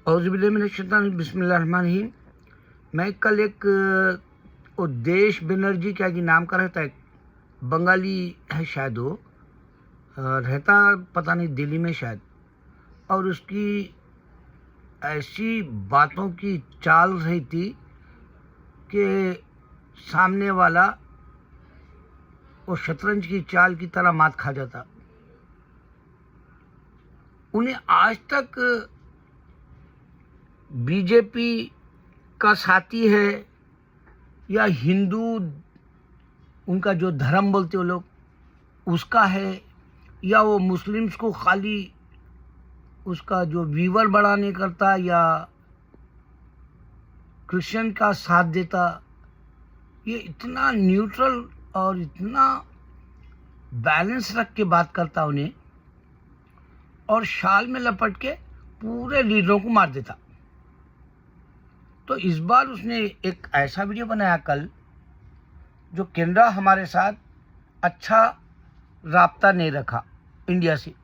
बिस्मिल्लाहिर्रहमानिर्रहीम। मैं कल एक वो देश बनर्जी क्या कि नाम का रहता है, बंगाली है शायद, वो रहता पता नहीं दिल्ली में शायद, और उसकी ऐसी बातों की चाल रही थी कि सामने वाला वो शतरंज की चाल की तरह मात खा जाता। उन्हें आज तक बीजेपी का साथी है या हिंदू, उनका जो धर्म बोलते वो लोग, उसका है, या वो मुस्लिम्स को खाली उसका जो व्यूवर बढ़ाने करता या क्रिश्चियन का साथ देता। ये इतना न्यूट्रल और इतना बैलेंस रख के बात करता उन्हें, और शाल में लपट के पूरे लीडरों को मार देता। तो इस बार उसने एक ऐसा वीडियो बनाया कल, जो कनाडा हमारे साथ अच्छा राब्ता नहीं रखा इंडिया से,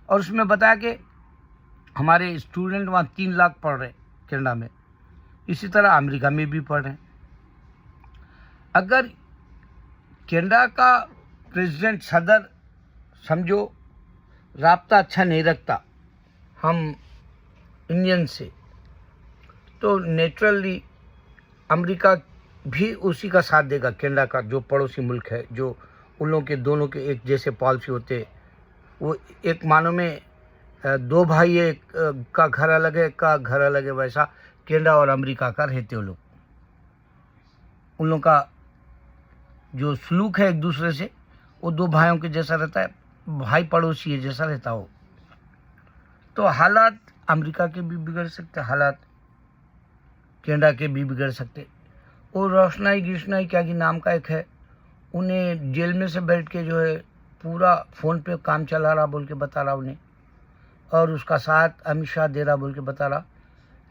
और उसमें बताया कि हमारे स्टूडेंट वहाँ 3 लाख पढ़ रहे कनाडा में, इसी तरह अमेरिका में भी पढ़ रहे हैं। अगर कनाडा का प्रेसिडेंट सदर समझो राब्ता अच्छा नहीं रखता हम इंडियन से, तो नेचुरली अमेरिका भी उसी का साथ देगा। कनाडा का जो पड़ोसी मुल्क है, जो उन लोगों के दोनों के एक जैसे पॉलिसी होते, वो एक मानो में 2 भाई है, एक का घर अलग है, एक का घर अलग है, वैसा कनाडा और अमेरिका का रहते वो लोग। उन लोगों का जो सलूक है एक दूसरे से, वो 2 भाइयों के जैसा रहता है, भाई पड़ोसी है जैसा रहता हो। तो हालात अमेरिका के भी बिगड़ सकते, हालात कनाडा के भी बिगड़ सकते। और रोशनाई गिशनाई क्या कि नाम का एक है, उन्हें जेल में से बैठ के जो है पूरा फ़ोन पे काम चला रहा बोल के बता रहा उन्हें, और उसका साथ अमित शाह दे रहा बोल के बता रहा।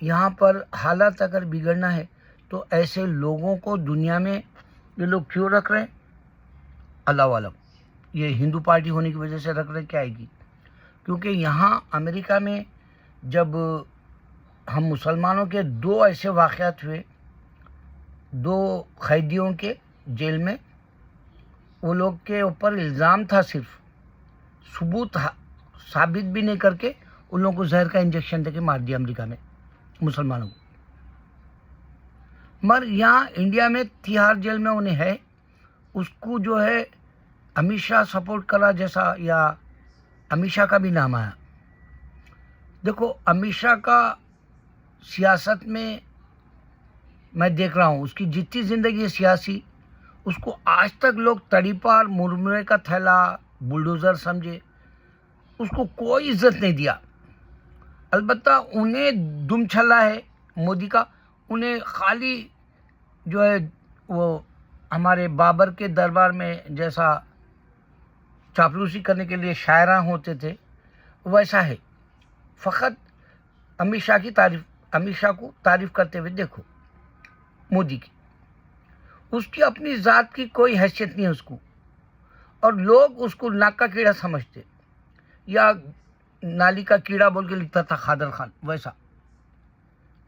यहाँ पर हालात अगर बिगड़ना है तो ऐसे लोगों को दुनिया में ये लोग क्यों रख रहे हैं, अल्लाह आलम। ये हिंदू पार्टी होने की वजह से रख रहे क्या आएगी, क्योंकि यहाँ अमेरिका में जब हम मुसलमानों के 2 ऐसे वाक़यात हुए, 2 कैदियों के जेल में, वो लोग के ऊपर इल्ज़ाम था, सिर्फ सबूत साबित भी नहीं करके उन लोगों को जहर का इंजेक्शन देके मार दिया अमेरिका में मुसलमानों को। मगर यहाँ इंडिया में तिहाड़ जेल में उन्हें है, उसको जो है अमित शाह सपोर्ट करा जैसा, या अमित शाह का भी नाम आया। देखो अमित शाह का सियासत में मैं देख रहा हूँ, उसकी जितनी ज़िंदगी है सियासी, उसको आज तक लोग तड़ीपार मुरमुरे का थैला बुलडोज़र समझे, उसको कोई इज्जत नहीं दिया। अलबत्ता उन्हें दुम छल्ला है मोदी का, उन्हें खाली जो है वो हमारे बाबर के दरबार में जैसा चापलूसी करने के लिए शायरा होते थे वैसा है। फ़कत अमित शाह को तारीफ़ करते हुए देखो मोदी की, उसकी अपनी ज़ात की कोई हैसियत नहीं है उसको, और लोग उसको नाक का कीड़ा समझते, या नाली का कीड़ा बोल के लिखता था खादर खान, वैसा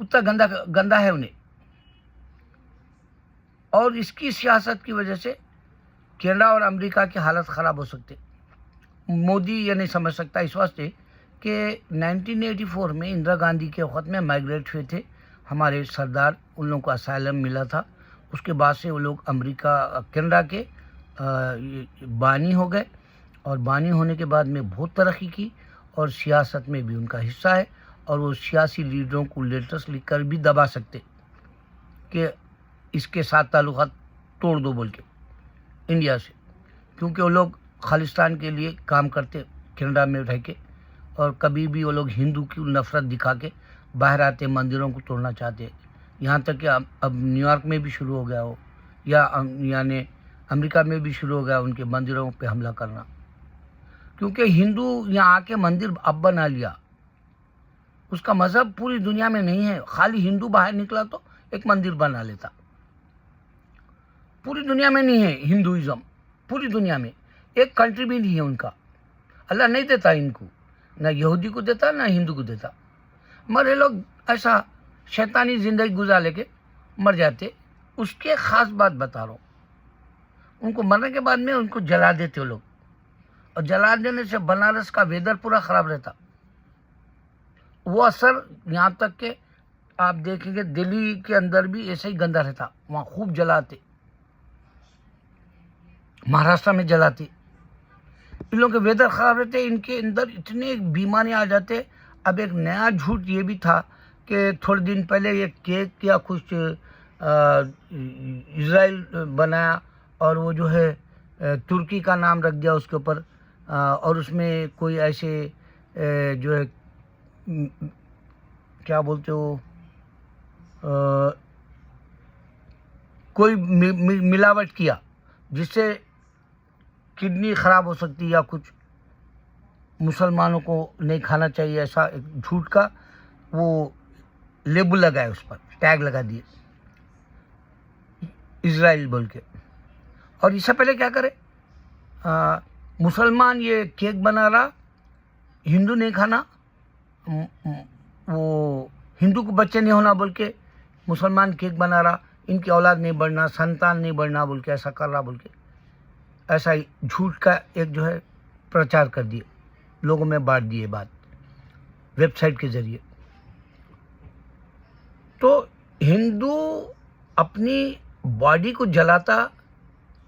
उतना गंदा है उन्हें। और इसकी सियासत की वजह से कनाडा और अमेरिका की हालत ख़राब हो सकते। मोदी ये नहीं समझ सकता इस वास्ते कि 1984 में इंदिरा गांधी के वक़्त में माइग्रेट हुए थे हमारे सरदार, उन लोगों को असाइलम मिला था। उसके बाद से वो लोग कनाडा के बानी हो गए, और बानी होने के बाद में बहुत तरक्की की, और सियासत में भी उनका हिस्सा है, और वो सियासी लीडरों को लेटर्स लिखकर भी दबा सकते कि इसके साथ ताल्लुकात तोड़ दो बोल के इंडिया से, क्योंकि वो लोग खालिस्तान के लिए काम करते कनाडा में रह के, और कभी भी वो लोग हिंदू की नफ़रत दिखा के बाहर आते, मंदिरों को तोड़ना चाहते। यहाँ तक कि अब न्यूयॉर्क में भी शुरू हो गया हो, या यानी अमेरिका में भी शुरू हो गया उनके मंदिरों पे हमला करना, क्योंकि हिंदू यहाँ आके मंदिर अब बना लिया। उसका मज़हब पूरी दुनिया में नहीं है, खाली हिंदू बाहर निकला तो एक मंदिर बना लेता। पूरी दुनिया में नहीं है हिंदुइज़्म, पूरी दुनिया में एक कंट्री भी नहीं है उनका। अल्लाह नहीं देता इनको, ना यहूदी को देता ना हिंदू को देता। मगर ये लोग ऐसा शैतानी ज़िंदगी गुजार लेके मर जाते। उसके ख़ास बात बता रहा हूँ, उनको मरने के बाद में उनको जला देते वो लोग, और जला देने से बनारस का वेदर पूरा ख़राब रहता। वो असर यहाँ तक के आप देखेंगे दिल्ली के अंदर भी ऐसे ही गंदा रहता, वहाँ खूब जलाते, महाराष्ट्र में जलाते। इन लोगों के वेदर ख़राब रहते, इनके अंदर इतने बीमारी आ जाते। अब एक नया झूठ ये भी था कि थोड़े दिन पहले ये केक या कुछ इज़राइल बनाया और वो जो है तुर्की का नाम रख दिया उसके ऊपर, और उसमें कोई ऐसे जो है क्या बोलते हो कोई मिलावट किया जिससे किडनी ख़राब हो सकती है या कुछ मुसलमानों को नहीं खाना चाहिए, ऐसा एक झूठ का वो लेबल लगाए, उस पर टैग लगा दिए इज़राइल बोल के। और इससे पहले क्या करे, मुसलमान ये केक बना रहा, हिंदू नहीं खाना, वो हिंदू को बच्चे नहीं होना बोल के मुसलमान केक बना रहा, इनकी औलाद नहीं बढ़ना, संतान नहीं बढ़ना बोल के ऐसा कर रहा बोल के, ऐसा ही झूठ का एक जो है प्रचार कर दिए, लोगों में बांट दिए बात वेबसाइट के ज़रिए। तो हिंदू अपनी बॉडी को जलाता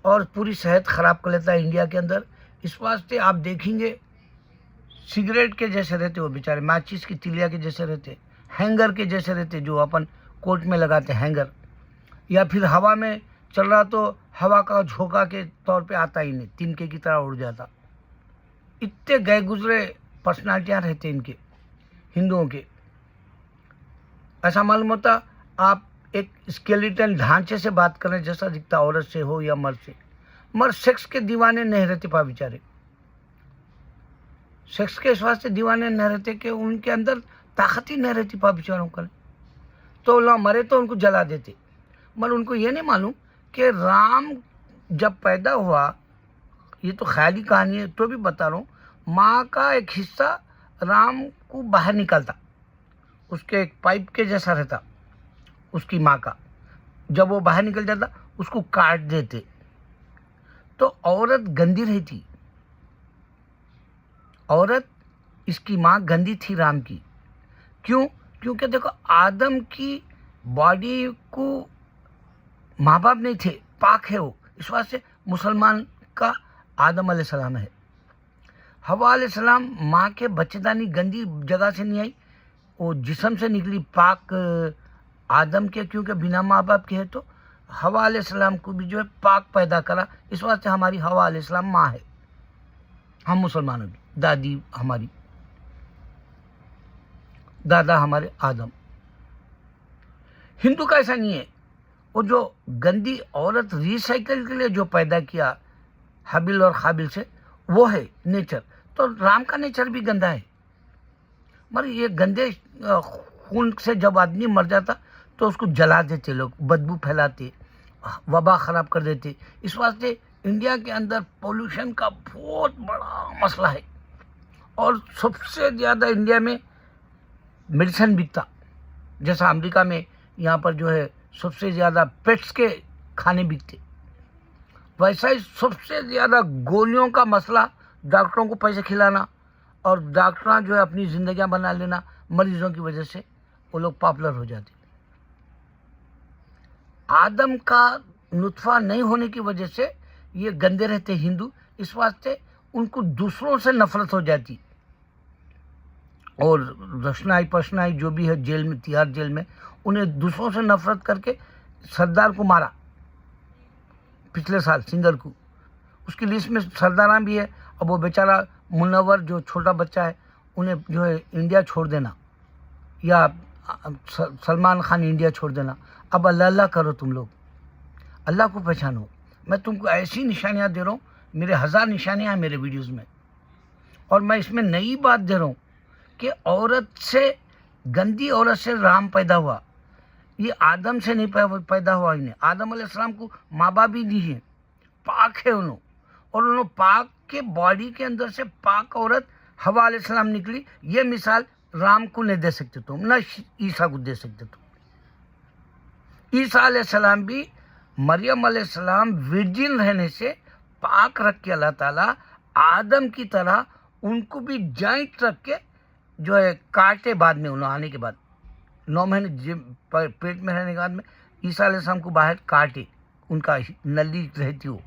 और पूरी सेहत ख़राब कर लेता है इंडिया के अंदर। इस वास्ते आप देखेंगे सिगरेट के जैसे रहते वो बेचारे, माचिस की तिलिया के जैसे रहते, हैंगर के जैसे रहते जो अपन कोट में लगाते हैंगर, या फिर हवा में चल रहा तो हवा का झोंका के तौर पे आता ही नहीं, तिनके की तरह उड़ जाता। इतने गए गुजरे पर्सनालिटियाँ रहते इनके हिंदुओं के। ऐसा मालूम होता आप एक स्केलेटन ढांचे से बात करें जैसा दिखता, औरत से हो या मर्द से। मगर सेक्स के दीवाने नहीं रहते पा बेचारे, सेक्स के स्वास्थ्य से दीवाने नहीं रहते कि उनके अंदर ताकत ही नहीं रहती पा बेचारों का। तो लोग मरे तो उनको जला देते, मगर उनको ये नहीं मालूम कि राम जब पैदा हुआ, ये तो ख्याली कहानी है तो भी बता रहा हूँ, माँ का एक हिस्सा राम को बाहर निकलता, उसके एक पाइप के जैसा रहता उसकी माँ का, जब वो बाहर निकल जाता उसको काट देते। तो औरत गंदी रहती, औरत इसकी माँ गंदी थी राम की। क्यों? क्योंकि देखो आदम की बॉडी को माँ बाप नहीं थे, पाक है वो, इस वास्ते मुसलमान का आदम अलैहिस्सलाम है। हवा अलैहिस्सलाम माँ के बच्चेदानी गंदी जगह से नहीं आई, वो जिस्म से निकली पाक आदम के, क्योंकि बिना माँ बाप के है। तो हवा अलैहिस्सलाम को भी जो है पाक पैदा करा, इस वास्ते हमारी हवा अलैहिस्सलाम माँ है, हम मुसलमानों की दादी, हमारी दादा हमारे आदम। हिंदू का ऐसा नहीं है, वो जो गंदी औरत रिसाइकल के लिए जो पैदा किया हाबिल और काबिल से, वो है नेचर। तो राम का नेचर भी गंदा है, मगर ये गंदे खून से जब आदमी मर जाता तो उसको जला देते लोग, बदबू फैलाते, वबा ख़राब कर देते। इस वास्ते इंडिया के अंदर पोल्यूशन का बहुत बड़ा मसला है, और सबसे ज़्यादा इंडिया में मेडिसिन बिकता, जैसा अमेरिका में यहाँ पर जो है सबसे ज़्यादा पेट्स के खाने बिकते, वैसा ही सबसे ज़्यादा गोलियों का मसला, डॉक्टरों को पैसे खिलाना और डॉक्टर जो है अपनी ज़िंदगियाँ बना लेना मरीजों की वजह से, वो लोग पॉपुलर हो जाते। आदम का नुत्फा नहीं होने की वजह से ये गंदे रहते हिंदू, इस वास्ते उनको दूसरों से नफरत हो जाती, और रशनाई पशनाई जो भी है जेल में, तिहाड़ जेल में, उन्हें दूसरों से नफरत करके सरदार को मारा पिछले साल, सिंगर को, उसकी लिस्ट में सरदारा भी है। अब वो बेचारा मुनव्वर जो छोटा बच्चा है, उन्हें जो है इंडिया छोड़ देना, या सलमान खान इंडिया छोड़ देना। अब अल्लाह अल्लाह करो तुम लोग, अल्लाह को पहचानो। मैं तुमको ऐसी निशानियाँ दे रहा हूँ, मेरे 1000 निशानियाँ हैं मेरे वीडियोज़ में, और मैं इसमें नई बात दे रहा हूँ कि औरत से, गंदी औरत से राम पैदा हुआ, ये आदम से नहीं पैदा हुआ। इन्हें आदम अलैहिस्सलाम को माँ बाप भी दी है, पाक है उन्होंने, और उन्होंने पाक के बॉडी के अंदर से पाक औरत हवा अलैहिस्सलाम निकली। ये मिसाल राम को नहीं दे सकते तुम, न ईसा को दे सकते तुम। ईसा अलैहिस्सलाम भी मरियम अलैहिस्सलाम वर्जिन रहने से पाक रख के अल्लाह ताला आदम की तरह उनको भी जॉइंट रख के जो है काटे, बाद में उन्होंने आने के बाद 9 महीने पेट में रहने के बाद में ईसा अलैहिस्सलाम को बाहर काटे, उनका नली रहती हो,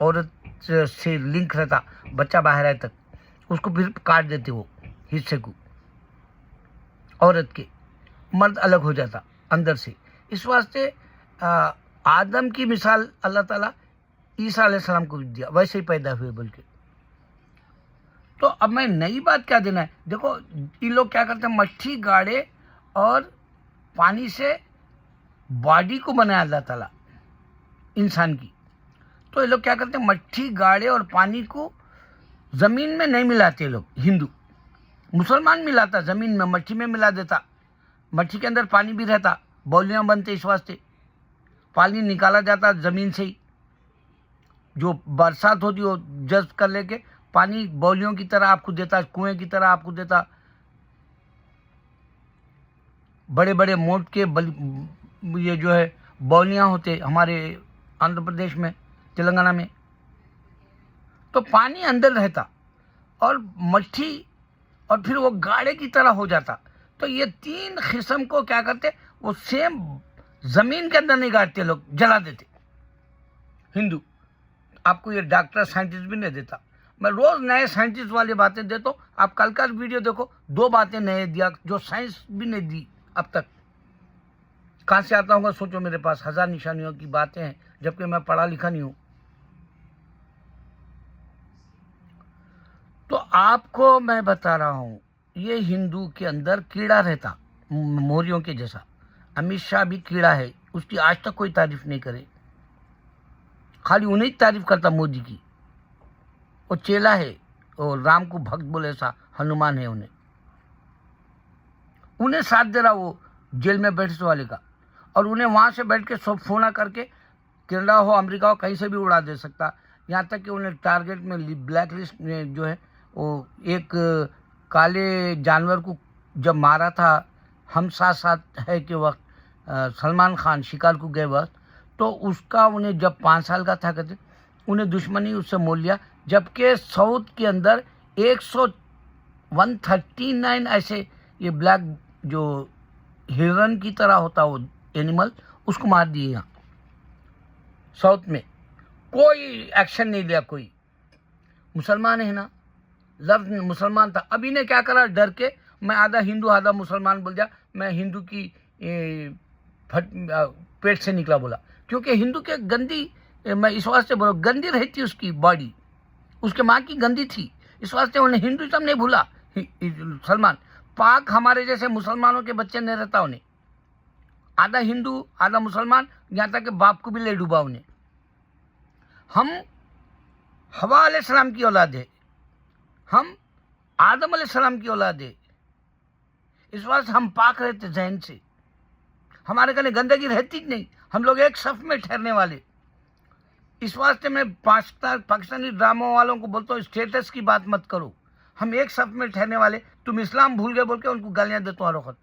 औरत से लिंक रहता, बच्चा बाहर आए तक उसको फिर काट देते वो हिस्से को, औरत के, मर्द अलग हो जाता अंदर से। इस वास्ते आदम की मिसाल अल्लाह ताला ईसा अलैहिस्सलाम को भी दिया, वैसे ही पैदा हुए बोल के। तो अब मैं नई बात क्या देना है, देखो ये लोग क्या करते हैं, मट्ठी गाड़े और पानी से बॉडी को बनाया अल्लाह ताला इंसान की। तो ये लोग क्या करते हैं, मट्ठी गाड़े और पानी को ज़मीन में नहीं मिलाते लोग। हिंदू मुसलमान मिलाता, ज़मीन में मट्ठी में मिला देता, मट्ठी के अंदर पानी भी रहता, बौलियाँ बनते, इस वास्ते पानी निकाला जाता ज़मीन से ही, जो बरसात होती हो जज्ब कर लेके पानी बौलियों की तरह आपको देता, कुएं की तरह आपको देता। बड़े बड़े मोट के ये जो है बौलियाँ होते हमारे आंध्र प्रदेश में, तेलंगाना में, तो पानी अंदर रहता और मट्ठी, और फिर वो गाड़े की तरह हो जाता। तो ये 3 किस्म को क्या करते, वो सेम ज़मीन के अंदर नहीं गाड़ते लोग, जला देते हिंदू। आपको ये डॉक्टर साइंटिस्ट भी नहीं देता, मैं रोज़ नए साइंटिस्ट वाली बातें देता हूँ। आप कल का वीडियो देखो, 2 बातें नए दिया जो साइंस भी नहीं दी अब तक। कहाँ से आता होगा सोचो, मेरे पास 1000 निशानियों की बातें हैं, जबकि मैं पढ़ा लिखा नहीं हूँ। तो आपको मैं बता रहा हूँ, ये हिंदू के अंदर कीड़ा रहता मोरियों के जैसा। अमित शाह भी कीड़ा है, उसकी आज तक कोई तारीफ नहीं करे, खाली उन्हीं की तारीफ करता मोदी की। वो चेला है, और राम को भक्त बोले ऐसा हनुमान है, उन्हें साथ दे रहा वो जेल में बैठने वाले का, और उन्हें वहाँ से बैठ के सब फोना करके कनाडा हो अमेरिका हो कहीं से भी उड़ा दे सकता। यहाँ तक कि उन्हें टारगेट में ब्लैक लिस्ट में जो है वो एक काले जानवर को जब मारा था हम साथ साथ है के वक्त, सलमान खान शिकार को गए वक्त, तो उसका उन्हें जब 5 साल का था कहते उन्हें दुश्मनी उससे मोल लिया। जबकि साउथ के अंदर 139 ऐसे ये ब्लैक जो हिरन की तरह होता वो एनिमल, उसको मार दिए यहाँ साउथ में, कोई एक्शन नहीं लिया कोई। मुसलमान है ना, लफ्ज मुसलमान था, अभी ने क्या करा, डर के मैं आधा हिंदू आधा मुसलमान बोल दिया, मैं हिंदू की पेट से निकला बोला, क्योंकि हिंदू के गंदी, मैं इस वास्ते बोला गंदी रहती उसकी बॉडी, उसके माँ की गंदी थी, इस वास्ते उन्हें हिंदुइज्म नहीं भूला। सलमान पाक हमारे जैसे मुसलमानों के बच्चे नहीं रहता, उन्हें आधा हिंदू आधा मुसलमान, यहाँ तक कि बाप को भी ले डूबा उन्हें। हम हवा अलैहिस्सलाम की औलाद है, हम आदम अलैहिस्सलाम की औलाद है, इस वास्ते हम पाक रहते जहन से, हमारे गले गंदगी रहती नहीं, हम लोग एक सफ में ठहरने वाले। इस वास्ते मैं पाकिस्तानी ड्रामों वालों को बोलता हूँ, स्टेटस की बात मत करो, हम एक सफ में ठहरने वाले। तुम इस्लाम भूल गए बोल के उनको गालियाँ देता हूँ हर वक्त,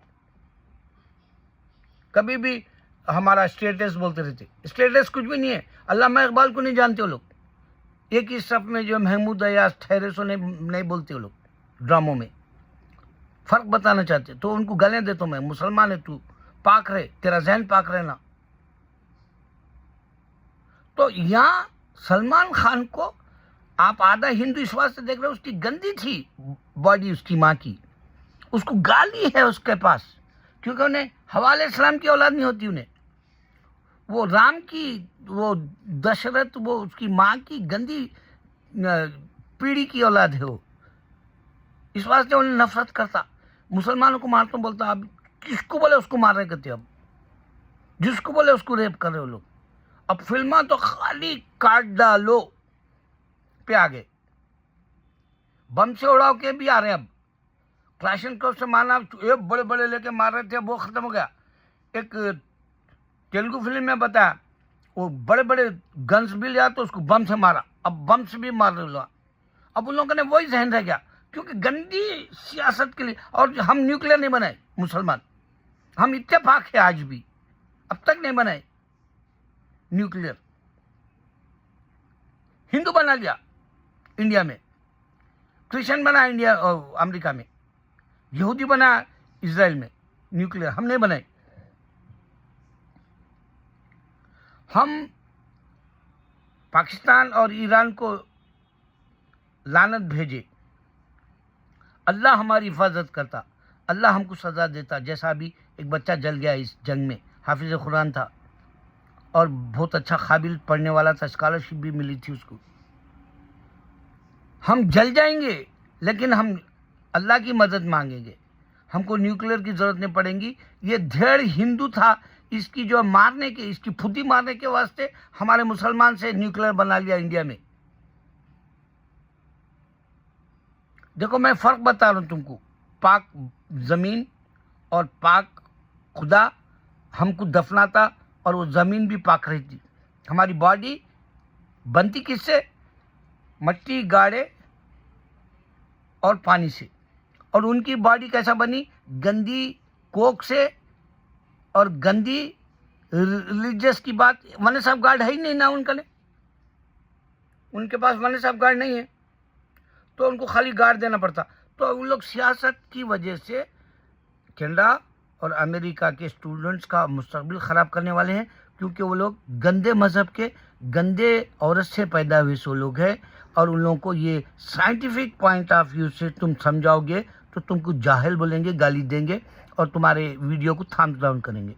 कभी भी हमारा स्टेटस बोलते रहते, स्टेटस कुछ भी नहीं है। अल्लामा इकबाल को नहीं जानते वो लोग, एक ही सफ में जो महमूद अयाज ठहरे सो नहीं बोलते वो लोग, ड्रामों में फ़र्क बताना चाहते, तो उनको गालियाँ देता हूँ मैं, मुसलमान है तू, पाक रहे, तेरा जहन पाक रहना। तो यहाँ सलमान खान को आप आधा हिंदू इस वास्ते देख रहे हो, उसकी गंदी थी बॉडी उसकी माँ की, उसको गाली है उसके पास, क्योंकि उन्हें हवा अलैहिस्सलाम की औलाद नहीं होती, उन्हें वो राम की, वो दशरथ, वो उसकी माँ की गंदी पीढ़ी की औलाद है वो, इस वास्ते उन्हें नफरत करता। मुसलमानों को मारता बोलता, अब किसको बोले उसको मार रहे करते, अब जिसको बोले उसको रेप कर रहे हो लोग। अब फिल्मा तो खाली काट डालो पे आ गए, बम से उड़ाव के भी आ रहे हैं। अब क्लाशनकोव से मारना, एक बड़े बड़े लेके मार रहे थे, वो खत्म हो गया। एक तेलुगु फिल्म में बताया, वो बड़े बड़े गन्स भी लिया तो उसको बम से मारा, अब बम से भी मार रहे लोग। अब उन लोगों ने वही जहन रह गया, क्योंकि गंदी सियासत के लिए। और हम न्यूक्लियर नहीं बनाए मुसलमान, हम इत्तेफाक है आज भी, अब तक नहीं बनाए न्यूक्लियर। हिंदू बना लिया इंडिया में, क्रिश्चियन बना इंडिया और अमेरिका में, यहूदी बना इजराइल में, न्यूक्लियर हम नहीं बनाए। हम पाकिस्तान और ईरान को लानत भेजे, अल्लाह हमारी हिफाजत करता, अल्लाह हमको सज़ा देता। जैसा अभी एक बच्चा जल गया इस जंग में, हाफिज़ कुरान था और बहुत अच्छा काबिल पढ़ने वाला था, स्कॉलरशिप भी मिली थी उसको। हम जल जाएंगे लेकिन हम अल्लाह की मदद मांगेंगे, हमको न्यूक्लियर की ज़रूरत नहीं पड़ेगी। ये धेड़ हिंदू था, इसकी जो मारने के, इसकी फुदी मारने के वास्ते हमारे मुसलमान से न्यूक्लियर बना लिया इंडिया में। देखो मैं फ़र्क बता रहा हूँ तुमको, पाक ज़मीन और पाक खुदा हमको दफनाता और वो ज़मीन भी पाक रहती। हमारी बॉडी बनती किससे? मट्टी, गाड़े और पानी से। और उनकी बॉडी कैसा बनी? गंदी कोक से और गंदी रिलीजियस की बात। वन साहब गार्ड है ही नहीं ना उनके पास वन साहब गार्ड नहीं है, तो उनको खाली गार्ड देना पड़ता। तो उन लोग सियासत की वजह से कनाडा और अमेरिका के स्टूडेंट्स का मुस्तकबिल ख़राब करने वाले हैं, क्योंकि वो लोग गंदे मज़हब के, गंदे औरत से पैदा हुए सो लोग हैं। और उन लोगों को ये साइंटिफिक पॉइंट ऑफ व्यू से तुम समझाओगे तो तुमको जाहिल बोलेंगे, गाली देंगे और तुम्हारे वीडियो को थम्स डाउन करेंगे।